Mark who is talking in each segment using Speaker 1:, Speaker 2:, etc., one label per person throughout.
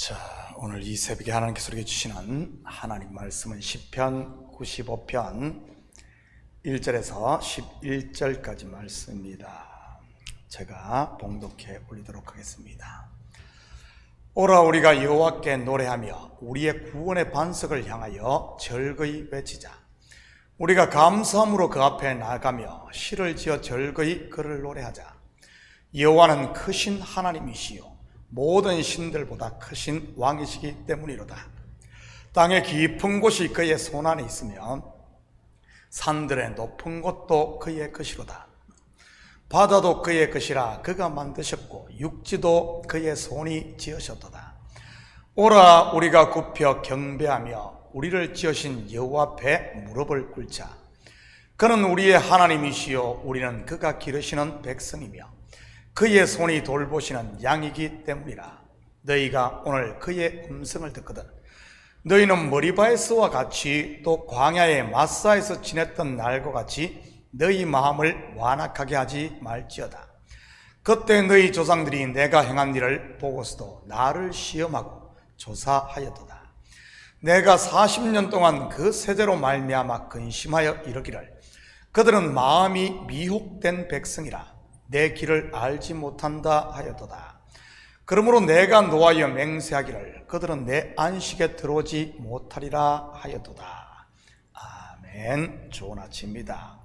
Speaker 1: 자, 오늘 이 새벽에 하나님께서 우리에게 주시는 하나님 말씀은 시편 95편 1절에서 11절까지 말씀입니다. 제가 봉독해 올리도록 하겠습니다. 오라, 우리가 여호와께 노래하며 우리의 구원의 반석을 향하여 절거이 외치자. 우리가 감사함으로 그 앞에 나가며 시를 지어 절거이 그를 노래하자. 여호와는 크신 하나님이시요 모든 신들보다 크신 왕이시기 때문이로다. 땅의 깊은 곳이 그의 손 안에 있으면 산들의 높은 곳도 그의 것이로다. 바다도 그의 것이라 그가 만드셨고 육지도 그의 손이 지으셨도다. 오라, 우리가 굽혀 경배하며 우리를 지으신 여호와 앞에 무릎을 꿇자. 그는 우리의 하나님이시요 우리는 그가 기르시는 백성이며 그의 손이 돌보시는 양이기 때문이라. 너희가 오늘 그의 음성을 듣거든 너희는 머리바에서와 같이 또 광야의 마사에서 지냈던 날과 같이 너희 마음을 완악하게 하지 말지어다. 그때 너희 조상들이 내가 행한 일을 보고서도 나를 시험하고 조사하였도다. 내가 40년 동안 그 세대로 말미암아 근심하여 이르기를 그들은 마음이 미혹된 백성이라 내 길을 알지 못한다 하였도다. 그러므로 내가 노하여 맹세하기를 그들은 내 안식에 들어오지 못하리라 하였도다. 아멘. 좋은 아침입니다.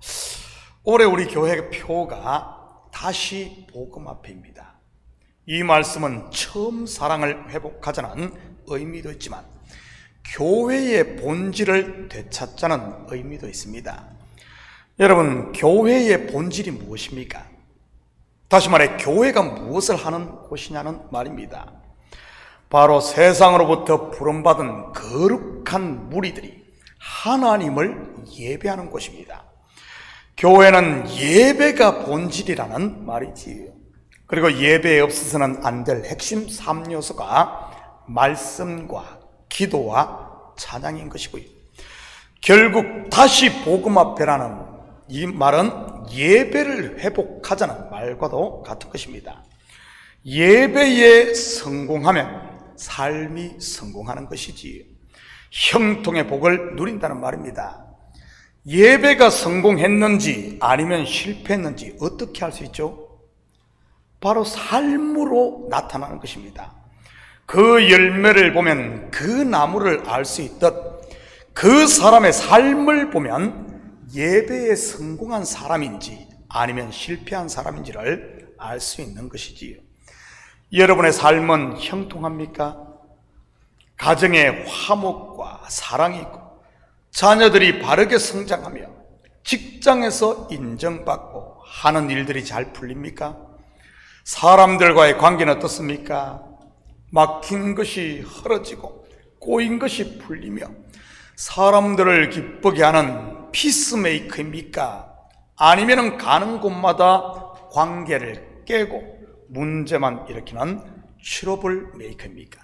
Speaker 1: 올해 우리 교회 표가 다시 복음 앞에입니다. 이 말씀은 처음 사랑을 회복하자는 의미도 있지만 교회의 본질을 되찾자는 의미도 있습니다. 여러분, 교회의 본질이 무엇입니까? 다시 말해 교회가 무엇을 하는 곳이냐는 말입니다. 바로 세상으로부터 부름받은 거룩한 무리들이 하나님을 예배하는 곳입니다. 교회는 예배가 본질이라는 말이지요. 그리고 예배에 없어서는 안 될 핵심 3요소가 말씀과 기도와 찬양인 것이고요. 결국 다시 복음 앞에라는 이 말은 예배를 회복하자는 말과도 같은 것입니다. 예배에 성공하면 삶이 성공하는 것이지 형통의 복을 누린다는 말입니다. 예배가 성공했는지 아니면 실패했는지 어떻게 할 수 있죠? 바로 삶으로 나타나는 것입니다. 그 열매를 보면 그 나무를 알 수 있듯 그 사람의 삶을 보면 예배에 성공한 사람인지 아니면 실패한 사람인지를 알 수 있는 것이지요. 여러분의 삶은 형통합니까? 가정에 화목과 사랑이 있고 자녀들이 바르게 성장하며 직장에서 인정받고 하는 일들이 잘 풀립니까? 사람들과의 관계는 어떻습니까? 막힌 것이 흐려지고 꼬인 것이 풀리며 사람들을 기쁘게 하는 피스메이커입니까? 아니면 가는 곳마다 관계를 깨고 문제만 일으키는 트러블 메이커입니까?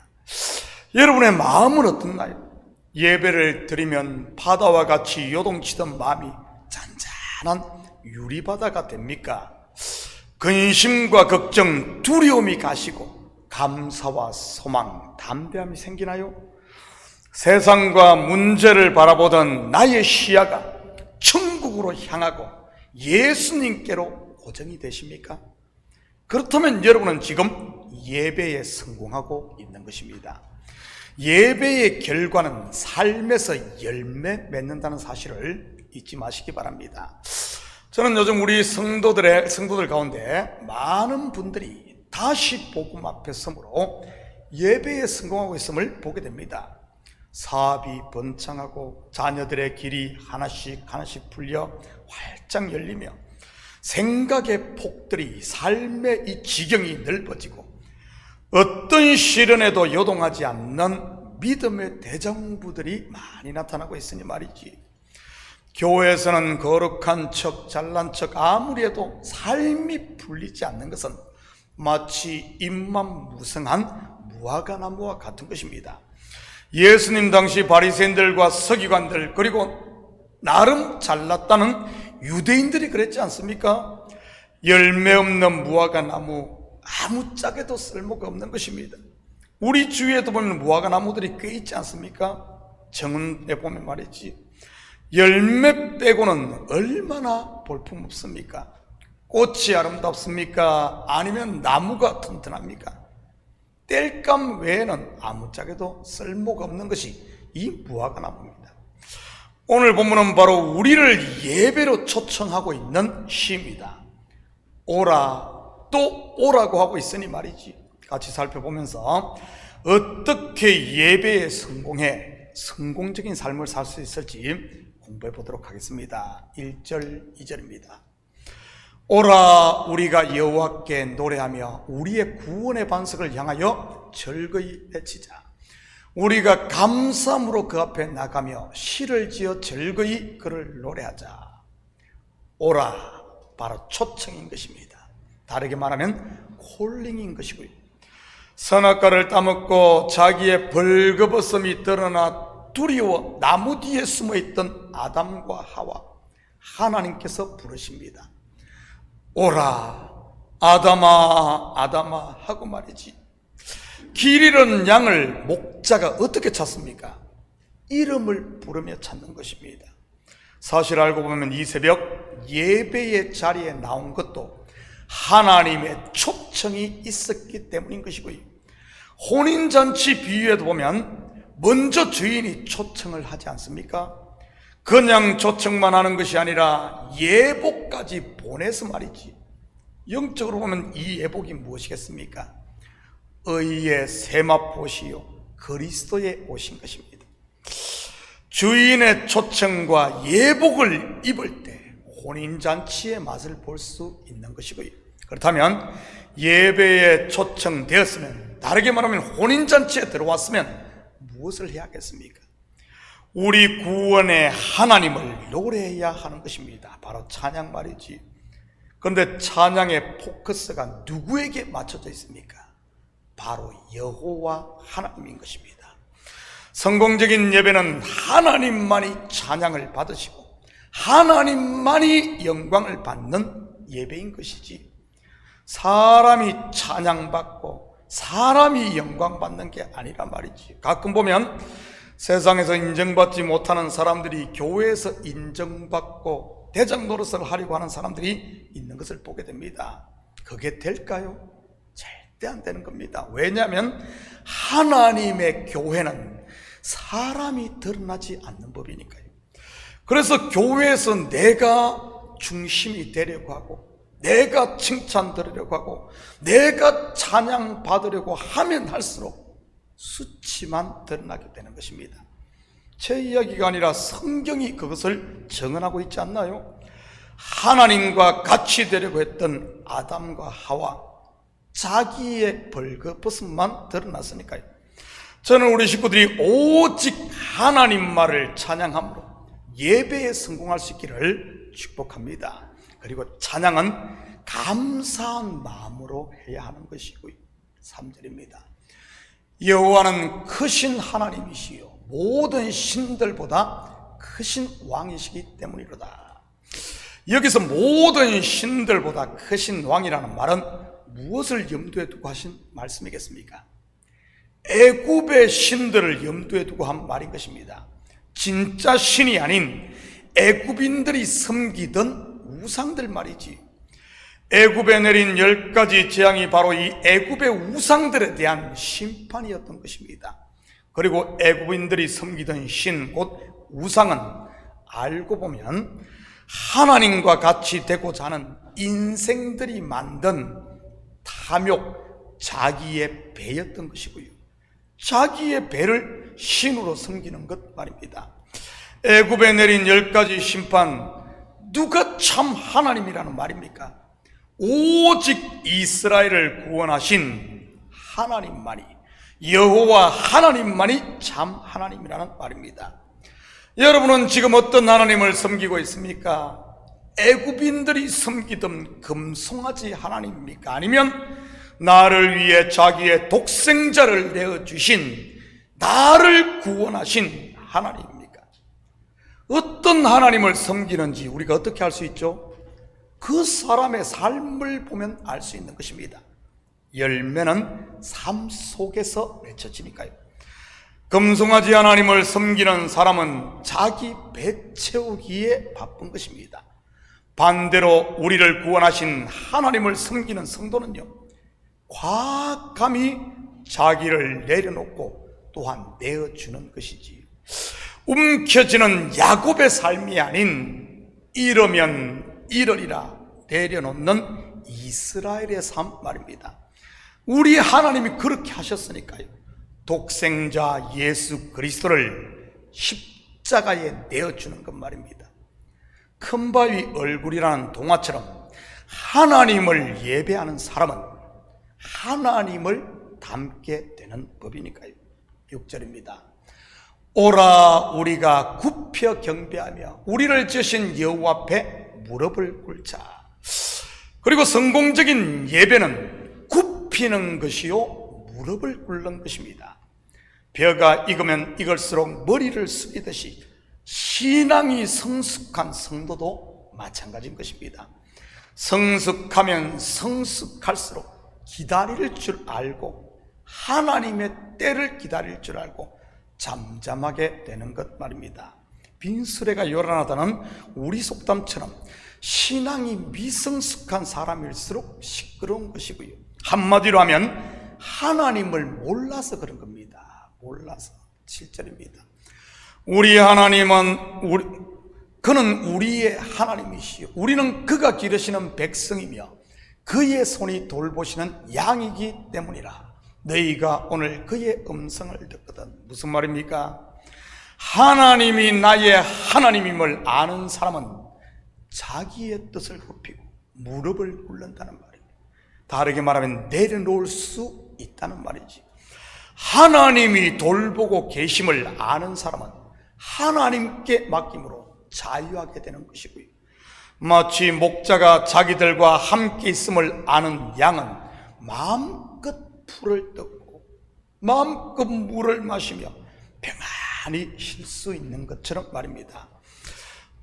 Speaker 1: 여러분의 마음은 어떤가요? 예배를 드리면 바다와 같이 요동치던 마음이 잔잔한 유리바다가 됩니까? 근심과 걱정, 두려움이 가시고 감사와 소망, 담대함이 생기나요? 세상과 문제를 바라보던 나의 시야가 천국으로 향하고 예수님께로 고정이 되십니까? 그렇다면 여러분은 지금 예배에 성공하고 있는 것입니다. 예배의 결과는 삶에서 열매 맺는다는 사실을 잊지 마시기 바랍니다. 저는 요즘 우리 성도들 가운데 많은 분들이 다시 복음 앞에 서므로 예배에 성공하고 있음을 보게 됩니다. 사업이 번창하고 자녀들의 길이 하나씩 풀려 활짝 열리며 생각의 폭들이 삶의 이 지경이 넓어지고 어떤 시련에도 요동하지 않는 믿음의 대장부들이 많이 나타나고 있으니 말이지. 교회에서는 거룩한 척 잘난 척 아무리 해도 삶이 풀리지 않는 것은 마치 잎만 무성한 무화과나무와 같은 것입니다. 예수님 당시 바리새인들과 서기관들 그리고 나름 잘났다는 유대인들이 그랬지 않습니까? 열매 없는 무화과나무 아무짝에도 쓸모가 없는 것입니다. 우리 주위에도 보면 무화과 나무들이 꽤 있지 않습니까? 정은에 보면 말이지, 열매 빼고는 얼마나 볼품없습니까? 꽃이 아름답습니까? 아니면 나무가 튼튼합니까? 땔감 외에는 아무짝에도 쓸모가 없는 것이 이 무화과 나무입니다. 오늘 본문은 바로 우리를 예배로 초청하고 있는 시입니다. 오라, 또 오라고 하고 있으니 말이지, 같이 살펴보면서 어떻게 예배에 성공적인 삶을 살 수 있을지 공부해 보도록 하겠습니다. 1절, 2절입니다. 오라, 우리가 여호와께 노래하며 우리의 구원의 반석을 향하여 즐거이 외치자. 우리가 감사함으로 그 앞에 나가며 시를 지어 즐거이 그를 노래하자. 오라, 바로 초청인 것입니다. 다르게 말하면 콜링인 것이고요. 선악과를 따먹고 자기의 벌거벗음이 드러나 두려워 나무 뒤에 숨어있던 아담과 하와, 하나님께서 부르십니다. 오라, 아담아, 아담아 하고 말이지. 길 잃은 양을 목자가 어떻게 찾습니까? 이름을 부르며 찾는 것입니다. 사실 알고 보면 이 새벽 예배의 자리에 나온 것도 하나님의 초청이 있었기 때문인 것이고요. 혼인잔치 비유에도 보면 먼저 주인이 초청을 하지 않습니까? 그냥 초청만 하는 것이 아니라 예복까지 보내서 말이지. 영적으로 보면 이 예복이 무엇이겠습니까? 의의 세마포시요 그리스도의 오신 것입니다. 주인의 초청과 예복을 입을 때 혼인잔치의 맛을 볼 수 있는 것이고요. 그렇다면 예배에 초청되었으면, 다르게 말하면 혼인잔치에 들어왔으면 무엇을 해야겠습니까? 우리 구원의 하나님을 노래해야 하는 것입니다. 바로 찬양 말이지. 그런데 찬양의 포커스가 누구에게 맞춰져 있습니까? 바로 여호와 하나님인 것입니다. 성공적인 예배는 하나님만이 찬양을 받으시고 하나님만이 영광을 받는 예배인 것이지, 사람이 찬양받고 사람이 영광받는 게 아니란 말이지. 가끔 보면 세상에서 인정받지 못하는 사람들이 교회에서 인정받고 대장 노릇을 하려고 하는 사람들이 있는 것을 보게 됩니다. 그게 될까요? 절대 안 되는 겁니다. 왜냐하면 하나님의 교회는 사람이 드러나지 않는 법이니까요. 그래서 교회에서 내가 중심이 되려고 하고, 내가 칭찬 들으려고 하고, 내가 찬양 받으려고 하면 할수록 수치만 드러나게 되는 것입니다. 제 이야기가 아니라 성경이 그것을 증언하고 있지 않나요? 하나님과 같이 되려고 했던 아담과 하와, 자기의 벌거벗음만 드러났으니까요. 저는 우리 식구들이 오직 하나님 말을 찬양함으로 예배에 성공할 수 있기를 축복합니다. 그리고 찬양은 감사한 마음으로 해야 하는 것이고요. 3절입니다. 여호와는 크신 하나님이시요 모든 신들보다 크신 왕이시기 때문이로다. 여기서 모든 신들보다 크신 왕이라는 말은 무엇을 염두에 두고 하신 말씀이겠습니까? 애굽의 신들을 염두에 두고 한 말인 것입니다. 진짜 신이 아닌 애굽인들이 섬기던 우상들 말이지. 애굽에 내린 10가지 재앙이 바로 이 애굽의 우상들에 대한 심판이었던 것입니다. 그리고 애굽인들이 섬기던 신, 곧 우상은 알고 보면 하나님과 같이 되고자 하는 인생들이 만든 탐욕, 자기의 배였던 것이고요. 자기의 배를 신으로 섬기는 것 말입니다. 애굽에 내린 10가지 심판, 누가 참 하나님이라는 말입니까? 오직 이스라엘을 구원하신 하나님만이, 여호와 하나님만이 참 하나님이라는 말입니다. 여러분은 지금 어떤 하나님을 섬기고 있습니까? 애굽인들이 섬기던 금송아지 하나님입니까? 아니면 나를 위해 자기의 독생자를 내어주신, 나를 구원하신 하나님입니까? 어떤 하나님을 섬기는지 우리가 어떻게 알 수 있죠? 그 사람의 삶을 보면 알 수 있는 것입니다. 열매는 삶 속에서 맺혀지니까요. 금송아지 하나님을 섬기는 사람은 자기 배 채우기에 바쁜 것입니다. 반대로 우리를 구원하신 하나님을 섬기는 성도는요, 과감히 자기를 내려놓고 또한 내어주는 것이지, 움켜쥐는 야곱의 삶이 아닌 이러면 이러리라 내려놓는 이스라엘의 삶 말입니다. 우리 하나님이 그렇게 하셨으니까요, 독생자 예수 그리스도를 십자가에 내어주는 것 말입니다. 큰 바위 얼굴이라는 동화처럼 하나님을 예배하는 사람은 하나님을 닮게 되는 법이니까요. 6절입니다. 오라 우리가 굽혀 경배하며 우리를 지으신 여호와 앞에 무릎을 꿇자. 그리고 성공적인 예배는 굽히는 것이요 무릎을 꿇는 것입니다. 벼가 익으면 익을수록 머리를 숙이듯이 신앙이 성숙한 성도도 마찬가지인 것입니다. 성숙하면 성숙할수록 기다릴 줄 알고 하나님의 때를 기다릴 줄 알고 잠잠하게 되는 것 말입니다. 빈수레가 요란하다는 우리 속담처럼 신앙이 미성숙한 사람일수록 시끄러운 것이고요, 한마디로 하면 하나님을 몰라서 그런 겁니다. 몰라서. 7절입니다. 우리 하나님은 그는 우리의 하나님이시요 우리는 그가 기르시는 백성이며 그의 손이 돌보시는 양이기 때문이라. 너희가 오늘 그의 음성을 듣거든. 무슨 말입니까? 하나님이 나의 하나님임을 아는 사람은 자기의 뜻을 굽히고 무릎을 꿇는다는 말입니다. 다르게 말하면 내려놓을 수 있다는 말이지. 하나님이 돌보고 계심을 아는 사람은 하나님께 맡김으로 자유하게 되는 것이고요, 마치 목자가 자기들과 함께 있음을 아는 양은 마음껏 풀을 뜯고 마음껏 물을 마시며 평안히 쉴 수 있는 것처럼 말입니다.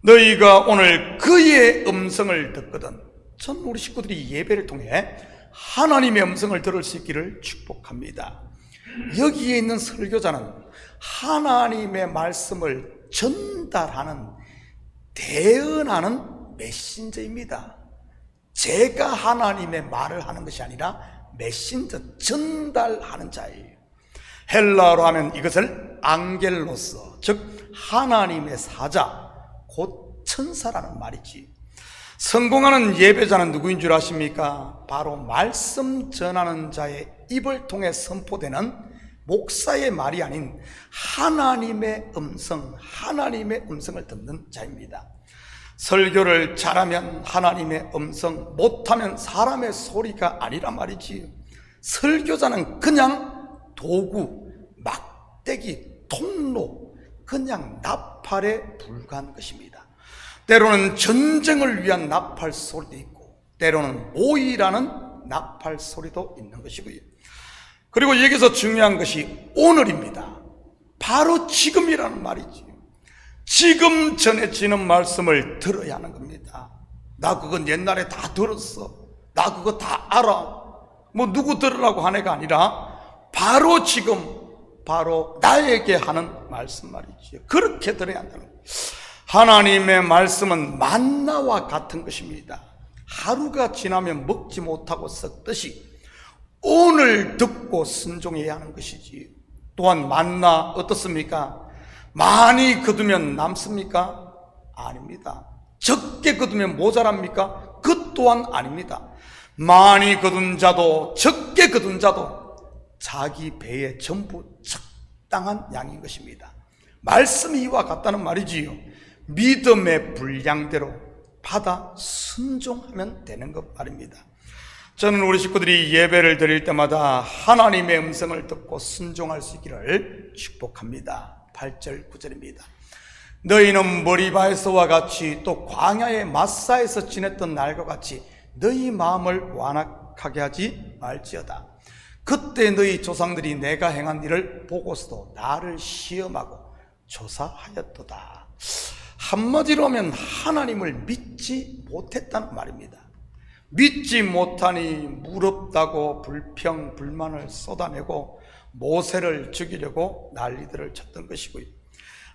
Speaker 1: 너희가 오늘 그의 음성을 듣거든. 전 우리 식구들이 예배를 통해 하나님의 음성을 들을 수 있기를 축복합니다. 여기에 있는 설교자는 하나님의 말씀을 전달하는, 대언하는 메신저입니다. 제가 하나님의 말을 하는 것이 아니라 메신저, 전달하는 자예요. 헬라어로 하면 이것을 앙겔로스, 즉 하나님의 사자, 곧 천사라는 말이지. 성공하는 예배자는 누구인 줄 아십니까? 바로 말씀 전하는 자의 입을 통해 선포되는 목사의 말이 아닌 하나님의 음성, 하나님의 음성을 듣는 자입니다. 설교를 잘하면 하나님의 음성, 못하면 사람의 소리가 아니란 말이지. 설교자는 그냥 도구, 막대기, 통로, 그냥 나팔에 불과한 것입니다. 때로는 전쟁을 위한 나팔 소리도 있고 때로는 모이라는 나팔 소리도 있는 것이고요. 그리고 여기서 중요한 것이 오늘입니다. 바로 지금이라는 말이지. 지금 전해지는 말씀을 들어야 하는 겁니다. 나 그건 옛날에 다 들었어, 나 그거 다 알아, 뭐 누구 들으라고 한 애가 아니라 바로 지금, 바로 나에게 하는 말씀 말이지. 그렇게 들어야 한다는 거예요. 하나님의 말씀은 만나와 같은 것입니다. 하루가 지나면 먹지 못하고 썩듯이 오늘 듣고 순종해야 하는 것이지. 또한 만나 어떻습니까? 많이 거두면 남습니까? 아닙니다. 적게 거두면 모자랍니까? 그 또한 아닙니다. 많이 거둔 자도 적게 거둔 자도 자기 배에 전부 적당한 양인 것입니다. 말씀이 이와 같다는 말이지요. 믿음의 분량대로 받아 순종하면 되는 것 말입니다. 저는 우리 식구들이 예배를 드릴 때마다 하나님의 음성을 듣고 순종할 수 있기를 축복합니다. 8절 9절입니다. 너희는 머리바에서와 같이 또 광야의 마사에서 지냈던 날과 같이 너희 마음을 완악하게 하지 말지어다. 그때 너희 조상들이 내가 행한 일을 보고서도 나를 시험하고 조사하였도다. 한마디로 하면 하나님을 믿지 못했다는 말입니다. 믿지 못하니 무럽다고 불평 불만을 쏟아내고 모세를 죽이려고 난리들을 쳤던 것이고요.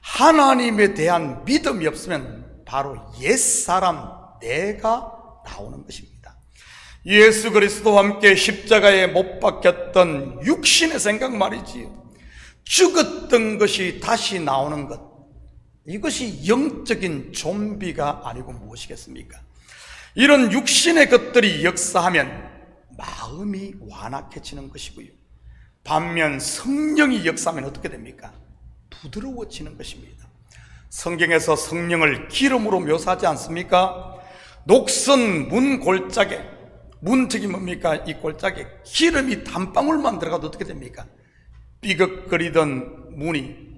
Speaker 1: 하나님에 대한 믿음이 없으면 바로 옛사람 내가 나오는 것입니다. 예수 그리스도와 함께 십자가에 못 박혔던 육신의 생각 말이지요. 죽었던 것이 다시 나오는 것, 이것이 영적인 좀비가 아니고 무엇이겠습니까? 이런 육신의 것들이 역사하면 마음이 완악해지는 것이고요. 반면 성령이 역사하면 어떻게 됩니까? 부드러워지는 것입니다. 성경에서 성령을 기름으로 묘사하지 않습니까? 녹슨 문 골짜기, 문특이 뭡니까? 이 골짜기에 기름이 단방울만 들어가도 어떻게 됩니까? 삐걱거리던 문이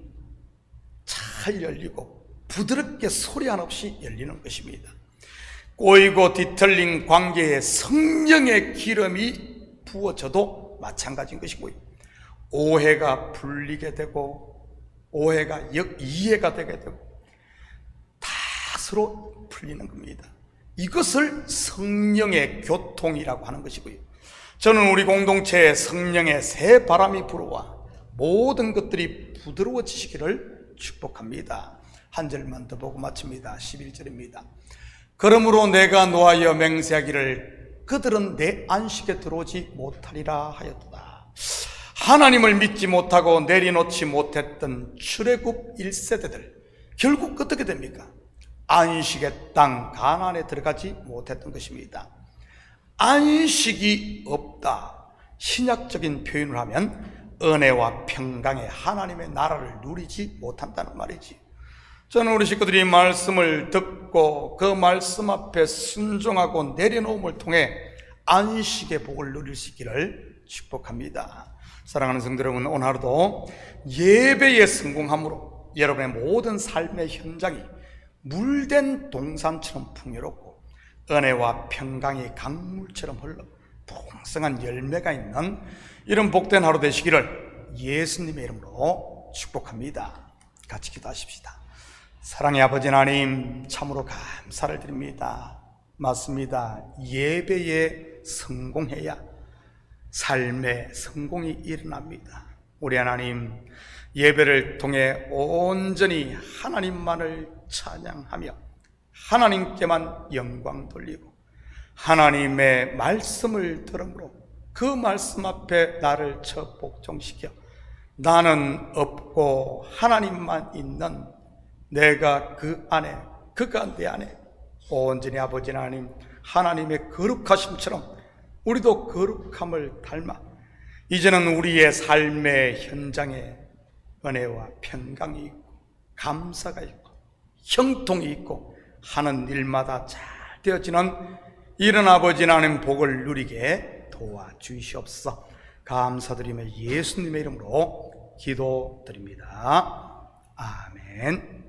Speaker 1: 잘 열리고 부드럽게 소리 하나 없이 열리는 것입니다. 꼬이고 뒤틀린 관계에 성령의 기름이 부어져도 마찬가지인 것이고요. 오해가 풀리게 되고 오해가 이해가 되게 되고 다 서로 풀리는 겁니다. 이것을 성령의 교통이라고 하는 것이고요. 저는 우리 공동체에 성령의 새 바람이 불어와 모든 것들이 부드러워지시기를 축복합니다. 한 절만 더 보고 마칩니다. 11절입니다. 그러므로 내가 노하여 맹세하기를 그들은 내 안식에 들어오지 못하리라 하였도다. 하나님을 믿지 못하고 내려놓지 못했던 출애굽 1세대들 결국 어떻게 됩니까? 안식의 땅 가나안에 들어가지 못했던 것입니다. 안식이 없다. 신약적인 표현을 하면 은혜와 평강의 하나님의 나라를 누리지 못한다는 말이지. 저는 우리 식구들이 말씀을 듣고 그 말씀 앞에 순종하고 내려놓음을 통해 안식의 복을 누릴 수 있기를 축복합니다. 사랑하는 성도 여러분, 오늘 하루도 예배에 성공함으로 여러분의 모든 삶의 현장이 물된 동산처럼 풍요롭고 은혜와 평강이 강물처럼 흘러 풍성한 열매가 있는 이런 복된 하루 되시기를 예수님의 이름으로 축복합니다. 같이 기도하십시다. 사랑의 아버지 하나님, 참으로 감사를 드립니다. 맞습니다. 예배에 성공해야 삶의 성공이 일어납니다. 우리 하나님, 예배를 통해 온전히 하나님만을 찬양하며 하나님께만 영광 돌리고 하나님의 말씀을 들음으로 그 말씀 앞에 나를 복종시켜 나는 없고 하나님만 있는 내가 그 안에, 그가 내 안에 온전히 아버지 하나님, 하나님의 거룩하심처럼 우리도 거룩함을 닮아 이제는 우리의 삶의 현장에 은혜와 평강이 있고 감사가 있고 형통이 있고 하는 일마다 잘 되어지는 이런 아버지 하나님 복을 누리게 도와주시옵소서. 감사드리며 예수님의 이름으로 기도드립니다. 아멘.